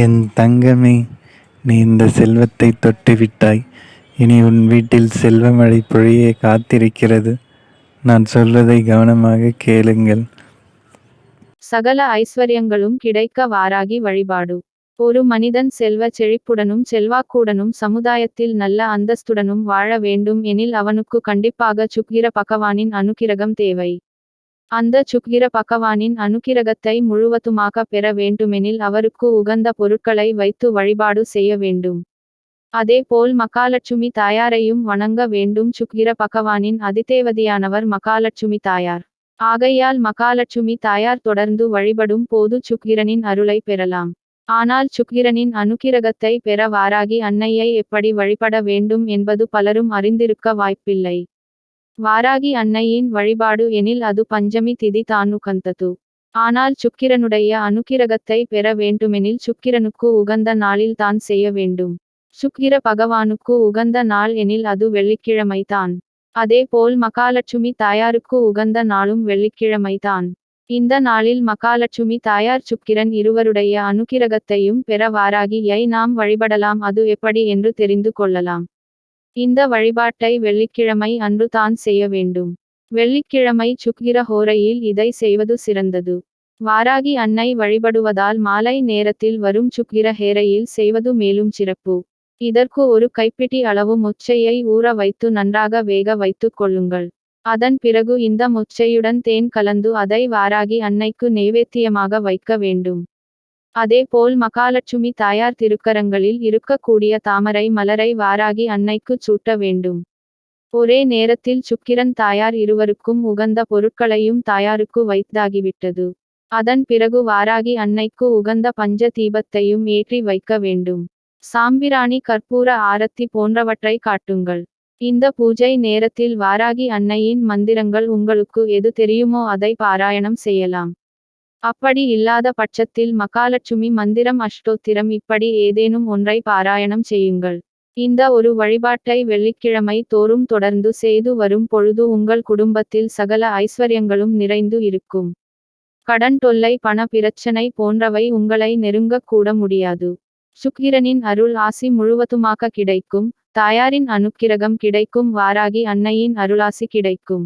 என் தங்கமே, நீ இந்த செல்வத்தை தொட்டுவிட்டாய். இனி உன் வீட்டில் செல்வமழை பொழிய காத்திருக்கிறது. நான் சொல்வதை கவனமாக கேளுங்கள். சகல ஐஸ்வர்யங்களும் கிடைக்க வாராகி வழிபாடு. ஒரு மனிதன் செல்வ செழிப்புடனும் செல்வாக்குடனும் சமுதாயத்தில் நல்ல அந்தஸ்துடனும் வாழ வேண்டும் எனில் அவனுக்கு கண்டிப்பாக சுக்கிர பகவானின் அனுக்கிரகம் தேவை. அந்த சுக்கிர பகவானின் அனுக்கிரகத்தை முழுவதுமாக பெற வேண்டுமெனில் அவருக்கு உகந்த பொருட்களை வைத்து வழிபாடு செய்ய வேண்டும். அதேபோல் மகாலட்சுமி தாயாரையும் வணங்க வேண்டும். சுக்கிர பகவானின் அதிதேவதையானவர் மகாலட்சுமி தாயார். ஆகையால் மகாலட்சுமி தாயார் தொடர்ந்து வழிபடும் போது சுக்கிரனின் அருளை பெறலாம். ஆனால் சுக்கிரனின் அனுக்கிரகத்தை பெற வாராகி அன்னையை எப்படி வழிபட வேண்டும் என்பது பலரும் அறிந்திருக்க வாய்ப்பில்லை. வாராகி அன்னையின் வழிபாடு எனில் அது பஞ்சமி திதி தானுகந்தது. ஆனால் சுக்கிரனுடைய அனுக்கிரகத்தை பெற வேண்டுமெனில் சுக்கிரனுக்கு உகந்த நாளில் தான் செய்ய வேண்டும். சுக்கிர பகவானுக்கு உகந்த நாள் எனில் அது வெள்ளிக்கிழமை தான். அதேபோல் மகாலட்சுமி தாயாருக்கு உகந்த நாளும் வெள்ளிக்கிழமை தான். இந்த நாளில் மகாலட்சுமி தாயார் சுக்கிரன் இருவருடைய அனுக்கிரகத்தையும் பெற வாராகியை நாம் வழிபடலாம். அது எப்படி என்று தெரிந்து கொள்ளலாம். இந்த வழிபாட்டை வெள்ளிக்கிழமை அன்று தான் செய்ய வேண்டும். வெள்ளிக்கிழமை சுக்கிர ஹோரையில் இதை செய்வது சிறந்தது. வாராகி அன்னை வழிபடுவதால் மாலை நேரத்தில் வரும் சுக்கிர ஹேரையில் செய்வது மேலும் சிறப்பு. இதற்கு ஒரு கைப்பிடி அளவு மொச்சையை ஊற வைத்து நன்றாக வேக வைத்துக் கொள்ளுங்கள். அதன் பிறகு இந்த மொச்சையுடன் தேன் கலந்து அதை வாராகி அன்னைக்கு நெய்வேத்தியமாக வைக்க வேண்டும். அதேபோல் மகாலட்சுமி தாயார் திருக்கரங்களில் இருக்கக்கூடிய தாமரை மலரை வாராகி அன்னைக்கு சூட்ட வேண்டும். ஒரே நேரத்தில் சுக்கிரன் தாயார் இருவருக்கும் உகந்த பொருட்களையும் தாயாருக்கு வைத்தாகிவிட்டது. அதன் பிறகு வாராகி அன்னைக்கு உகந்த பஞ்ச தீபத்தையும் ஏற்றி வைக்க வேண்டும். சாம்பிராணி கற்பூர ஆரத்தி போன்றவற்றை காட்டுங்கள். இந்த பூஜை நேரத்தில் வாராகி அன்னையின் மந்திரங்கள் உங்களுக்கு எது தெரியுமோ அதை பாராயணம் செய்யலாம். அப்படி இல்லாத பட்சத்தில் மகாலட்சுமி மந்திரம் அஷ்டோத்திரம் இப்படி ஏதேனும் ஒன்றை பாராயணம் செய்யுங்கள். இந்த ஒரு வழிபாட்டை வெள்ளிக்கிழமை தோறும் தொடர்ந்து செய்து வரும் பொழுது உங்கள் குடும்பத்தில் சகல ஐஸ்வர்யங்களும் நிறைந்து இருக்கும். கடன் தொல்லை பண பிரச்சனை போன்றவை உங்களை நெருங்க கூட முடியாது. சுக்கிரனின் அருள் ஆசி முழுவதுமாக கிடைக்கும். தாயாரின் அனுக்கிரகம் கிடைக்கும். வாராகி அன்னையின் அருளாசி கிடைக்கும்.